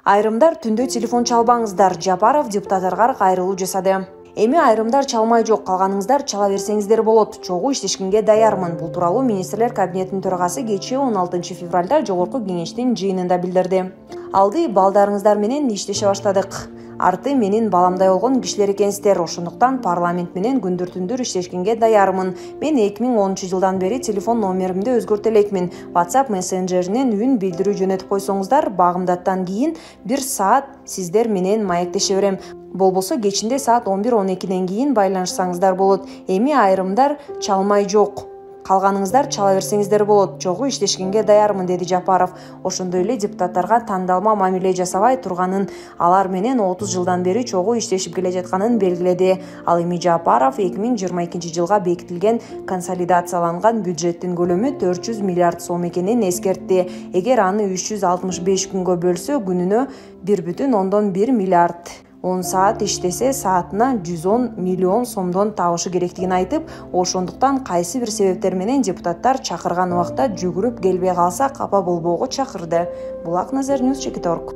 Айрымдар түндө телефон чалбаңыздар. Жапаров депутаттарга кайрылуу жасады. Эми айрымдар чалмай жок, калганыңыздар чала берсеңиздер болот. Чогуу иштешкенге даярмын. Бул тууралуу министрлер кабинетинин төрагасы кечээ 16 февралда жогорку кеңештин жыйынында билдирди. Алды балдарыңыздар менен иштеше баштадык. Арты менин баламдай болгон кишилер экенсиздер. Ошондуктан парламент менен күндүр түндүр иштешкенге даярмын. Мен 2010-жылдан бери телефон номеримди өзгөртө элекмин. WhatsApp мессенджеринен үн билдирүү жөнөтүп койсоңуздар, багымдаттан кийин 1 саат сиздер менен маектеше берем. Болбосо кечинде саат 11-12ден кийин байланышсаңыздар болот. Эми айрымдар чалмай жок. Калганыңыздар чала берсеңиздер болот. Чогуу иштешкенге даярмын, деди Жапаров. Ошондой эле депутаттарга тандалма мамиле жасабай турганын, алар менен 30 жылдан бери чогуу иштешип келе жатканын белгиледи. Ал эми Жапаров 2022-жылга бекитилген консолидацияланган бюджеттин көлөмү 400 миллиард сом экенин эскертти. Эгер аны 365 күнгө бөлсө, күнүнө 1,1 миллиард. 10 саат иштесе, саатына 110 миллион сомдон табышы керектигин айтып, ошондуктан кайсы бир себептер менен депутаттар чакырган убакта жүгүрүп келбей калса капа болбоого чакырды. Булак Назар News Чекиторг.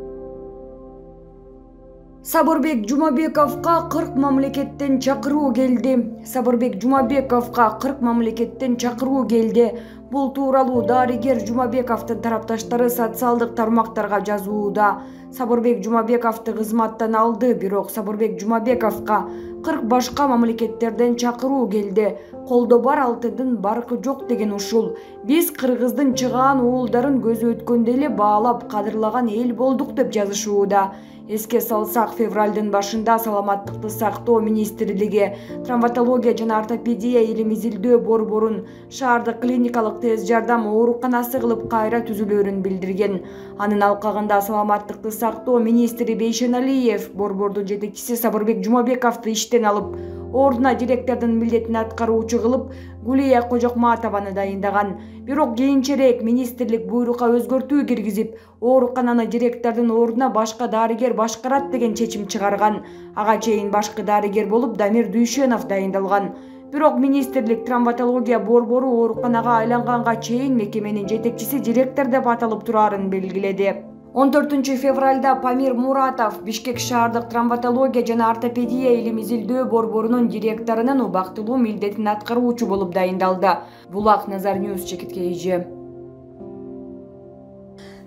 Сабырбек Жумабековго 40 мамлекеттен чакыруу келди. Сабырбек Жумабековго 40 мамлекеттен чакыруу келди. Бул тууралуу дарыгер Жумабековдун тарапташтары социалдык тармактарга жазууда. Сабырбек Жумабековду кызматтан алды, бирок Сабырбек Жумабековго 40 башка мамлекеттерден чакыруу келди. Колдо бар алтындын баркы жок деген ушул. Биз Кыргыздын чыгаан уулдарын көзү өткөндөй эле баалап, кадырлаган эл болдук деп жазышууда. Эске салсак, февралдын башында Саламаттыкты сактоо министрлиги травматология жана ортопедия илим изилдөө борборун шаардык клиникалык тез жардам ооруканасы кылып кайра түзүлөөрүн билдирген. Анын алкагында Саламаттыкты сактоо министри Бейшеналиев борбордун жетекчиси Сабырбек Жумабековду иштен алып, ордуна директордун милдетин аткаруучу кылып Гулия Кожокматованы дайындаган. Бирок кийинчерээк министрлик буйрукка өзгөртүү киргизип, оорукананы директордун ордуна башка дарыгер башкарат деген чечим чыгарган. Ага чейин башкы дарыгер болуп Дамир Дүйшөнов дайындалган. Бирок министрлик травматология борбору ооруканага айланганга чейин мекеменин жетекчиси директор деп аталып турарын белгиледи. 14 февралда Памир Муратов Бишкек шаардык травматология жана ортопедия илим изилдөө борборунун директорунун убактылуу милдетин аткаруучу болуп дайындалды. Булак Назар News Чекиткейжи.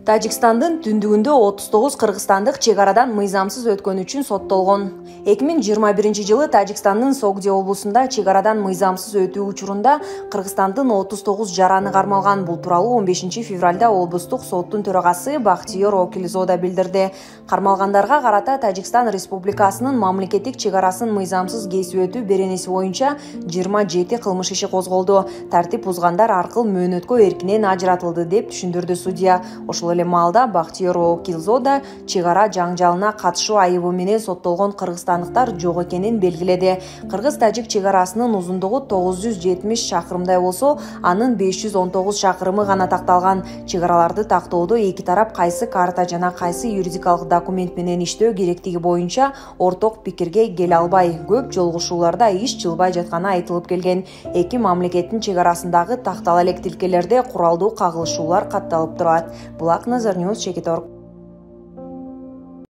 Тажикстандын түндүгүндө 39 кыргызстандык чек арадан мыйзамсыз өткөн үчүн соттолгон. 2021-жылы Тажикстандын Согди облусунда чек арадан мыйзамсыз өтүү учурунда Кыргызстандын 39 жараны кармалган. Бул тууралуу 15 февралда облустук соттун төрагасы Бактиер Окилзода билдирди. Кармалгандарга карата Тажикстан Республикасынын мамлекеттик чек арасын мыйзамсыз кесип өтүү беренеси боюнча 27 кылмыш иши козголду. Тартип бузгандар аркылуу мөөнөткө эркинен ажыратылды деп түшүндүрдү судья. Ошол эле маалда Бактиер Окилзода чек ара жаңжалына катышуу айыбы менен соттолгон кыргызстандыктар жок экенин белгиледи. Кыргыз-тажик чек арасынын узундугу 970 шакырымдай болсо, анын 519 шакырымы гана такталган. Чек араларды тактоодо эки тарап кайсы карта жана кайсы юридикалык документ менен иштөө керектиги боюнча орток пикирге келе албай, көп жолугушууларда иш жылбай жатканы айтылып келген. Эки мамлекеттин чек арасындагы тактала элек тилкелерде куралдуу кагылышуулар катталып турат. Булак Назар News Чекиторг.